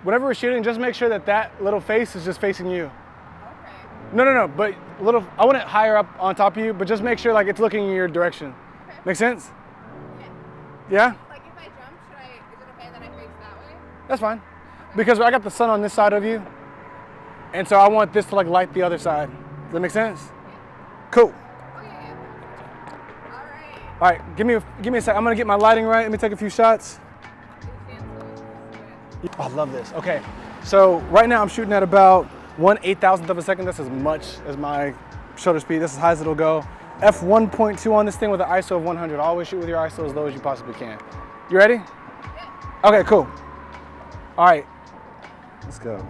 whenever we're shooting, just make sure that that little face is just facing you. Okay. No, but I want it higher up on top of you, but just make sure like it's looking in your direction. Okay. Make sense? Yeah. Yeah? Like if I jump, is it okay that I face that way? That's fine. Because I got the sun on this side of you, and so I want this to like light the other side. Does that make sense? Yeah. Cool. Oh yeah. All right. All right, give me a sec. I'm gonna get my lighting right. Let me take a few shots. Oh, I love this. Okay, so right now I'm shooting at about 1/8,000th of a second. That's as much as my shutter speed. That's as high as it'll go. F1.2 on this thing with an ISO of 100. Always shoot with your ISO as low as you possibly can. You ready? Yeah. Okay, cool. All right, let's go. Okay,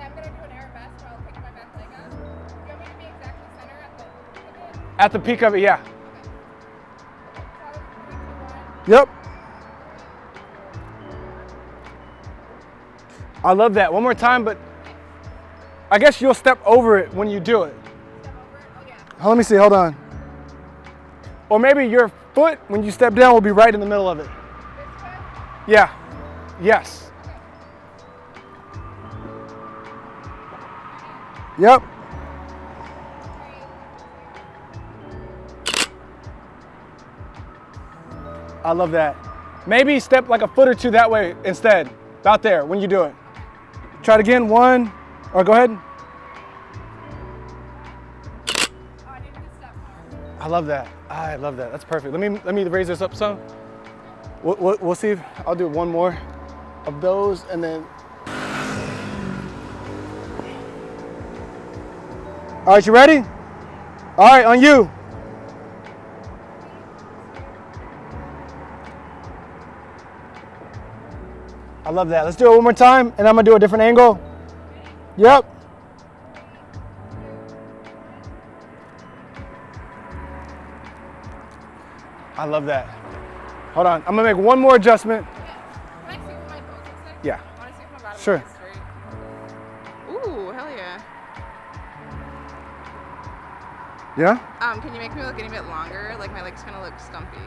I'm gonna do an air best while picking my back leg up. Do you want me to be exactly center at the peak of it? At the peak of it, yeah. Okay. So, 3, 2, 1. Yep. I love that. One more time, but I guess you'll step over it when you do it. Step over it? Oh yeah. Oh, let me see, hold on. Or maybe your foot, when you step down, will be right in the middle of it. This way? Yeah, yes. Yep. I love that. Maybe step like a foot or two that way instead. About there when you do it. Try it again, 1, or go ahead. Oh, I need to step more. I love that. I love that. That's perfect. Let me raise this up some. We'll see. I'll do one more of those and then. All right, you ready? All right, on you. I love that. Let's do it one more time, and I'm gonna do a different angle. Yep. I love that. Hold on, I'm gonna make one more adjustment. Yeah. Can I see what my toes looks like? Yeah. I want to see if my bottom Sure. leg is straight. Ooh, hell yeah. Yeah? Can you make me look any bit longer? Like my legs kind of look stumpy,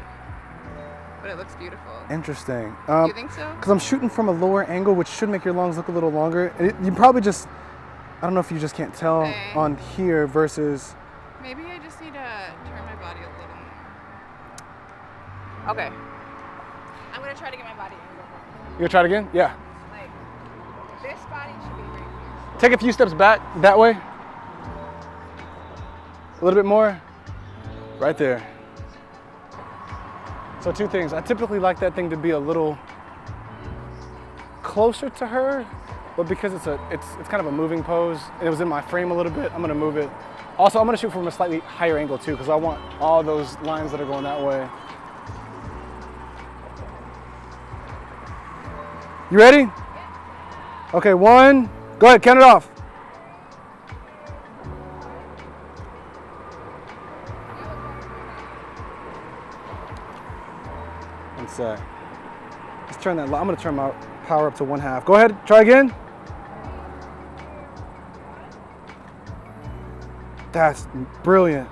but it looks beautiful. Interesting. You think so? Because I'm shooting from a lower angle, which should make your lungs look a little longer. You probably just, I don't know if you just can't tell Okay. on here versus. Maybe I just need to turn my body a little more. Okay. I'm gonna try to get my body angle more. You gonna try it again? Yeah. Like, this body should be right here. Take a few steps back that way. A little bit more. Right there. So 2 things. I typically like that thing to be a little closer to her, but because it's kind of a moving pose and it was in my frame a little bit, I'm gonna move it. Also, I'm gonna shoot from a slightly higher angle too, because I want all those lines that are going that way. You ready? Okay, 1. Go ahead, count it off. Let's turn that. I'm gonna turn my power up to 1/2. Go ahead, try again. That's brilliant.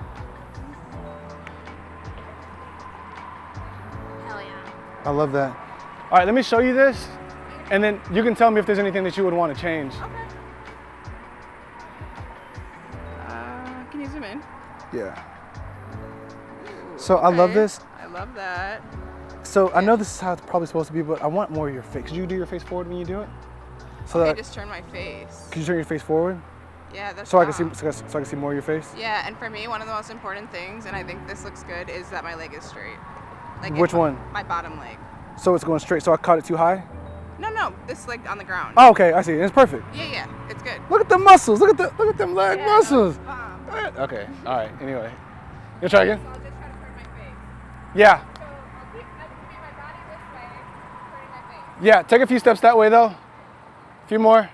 Hell yeah. I love that. All right, let me show you this, and then you can tell me if there's anything that you would want to change. Okay. Can you zoom in? Yeah. So I love Okay. this. I love that. So I know this is how it's probably supposed to be, but I want more of your face. Could you do your face forward when you do it? So Okay, that, just turn my face. could you turn your face forward? Yeah, that's So I can see, fine. so I can see more of your face. Yeah, and for me, one of the most important things, and I think this looks good, is that my leg is straight. Like Which one? My bottom leg. So it's going straight. So I caught it too high. No, this leg on the ground. Oh, okay, I see. It's perfect. Yeah, it's good. Look at the muscles. Look at them leg Yeah, muscles. no, it's bomb. Okay. All right. Anyway, you try again. So I'll just try to turn my face. Yeah. So I'm keeping my body this way, turning my face. Yeah. Take a few steps that way though. A few more.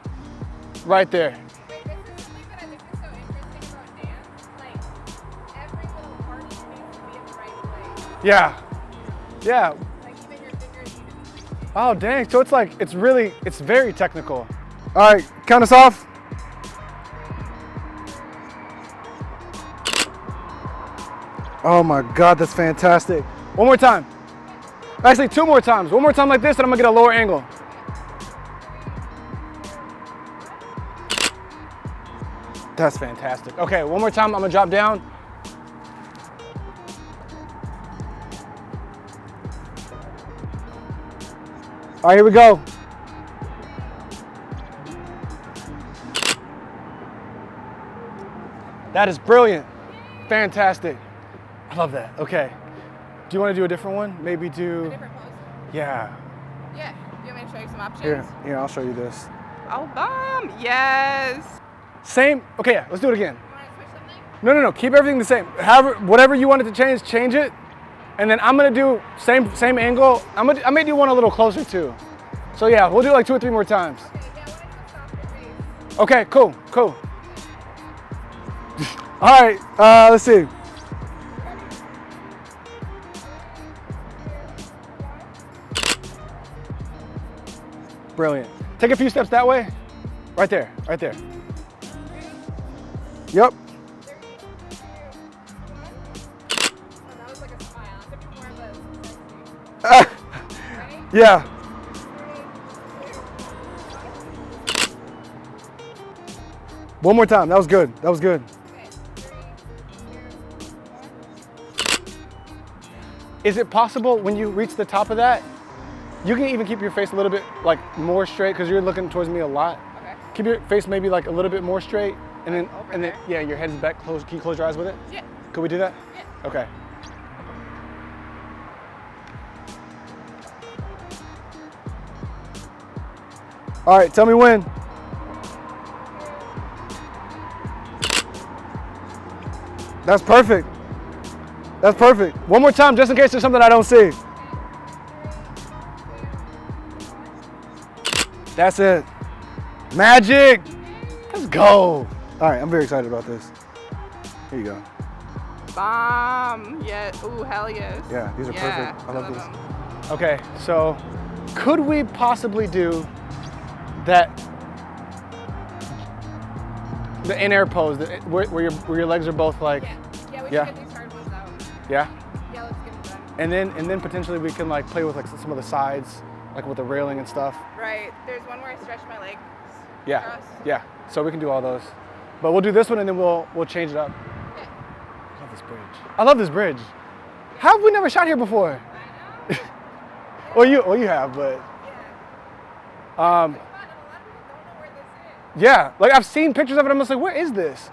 Right there. Wait, this is something that I think is so interesting about dance. Like, every little part needs to be in the right place. Yeah. Yeah. Like, even your fingers need to be. Oh, dang. So it's very technical. All right. Count us off. Oh my God, that's fantastic. One more time. Actually, 2 more times. One more time like this, and I'm gonna get a lower angle. That's fantastic. Okay, one more time, I'm gonna drop down. All right, here we go. That is brilliant. Fantastic. I love that. Okay. Do you want to do a different one? Maybe do. A different pose. Yeah. Yeah. Do you want me to show you some options? Here, I'll show you this. Oh, bomb. Yes. Same. Okay, yeah, let's do it again. You want to switch something? No. Keep everything the same. However, whatever you wanted to change it. And then I'm gonna do same angle. I may do one a little closer too. So yeah, we'll do like 2 or 3 more times. Okay, yeah, I want to do a softer face. Okay, cool. All right, let's see. Brilliant. Take a few steps that way. Right there. Yep. 3, 2, 1. Oh, that was like a smile. I could do more of those. Ready? Yeah. 3, 2, 1. One more time. That was good. Okay, 3, 2, 1. Is it possible when you reach the top of that, you can even keep your face a little bit like more straight because you're looking towards me a lot. Okay. Keep your face maybe like a little bit more straight, and then Over there? yeah, your head's back. Can you close your eyes with it? Yeah. Could we do that? Yeah. Okay. All right, tell me when. That's perfect. That's perfect. One more time, just in case there's something I don't see. That's it. Magic. Let's go. All right, I'm very excited about this. Here you go. Bomb. Yeah. Ooh, hell yes. Yeah, these are Yeah, perfect. I love these. them. Okay, so could we possibly do that, the in-air pose, where your legs are both like, Yeah, we Yeah. should get these hard ones out. yeah? Yeah, let's get them done. And then potentially we can like play with like some of the sides, like with the railing and stuff. Right. There's one where I stretch my legs. Yeah, across. yeah. So we can do all those. But we'll do this one and then we'll change it up. Yeah. I love this bridge. I love this bridge. How have we never shot here before? I know. Well, you have, but Yeah. um, Fun, and a lot of people don't know where this is. yeah. Like I've seen pictures of it. I'm just like, where is this?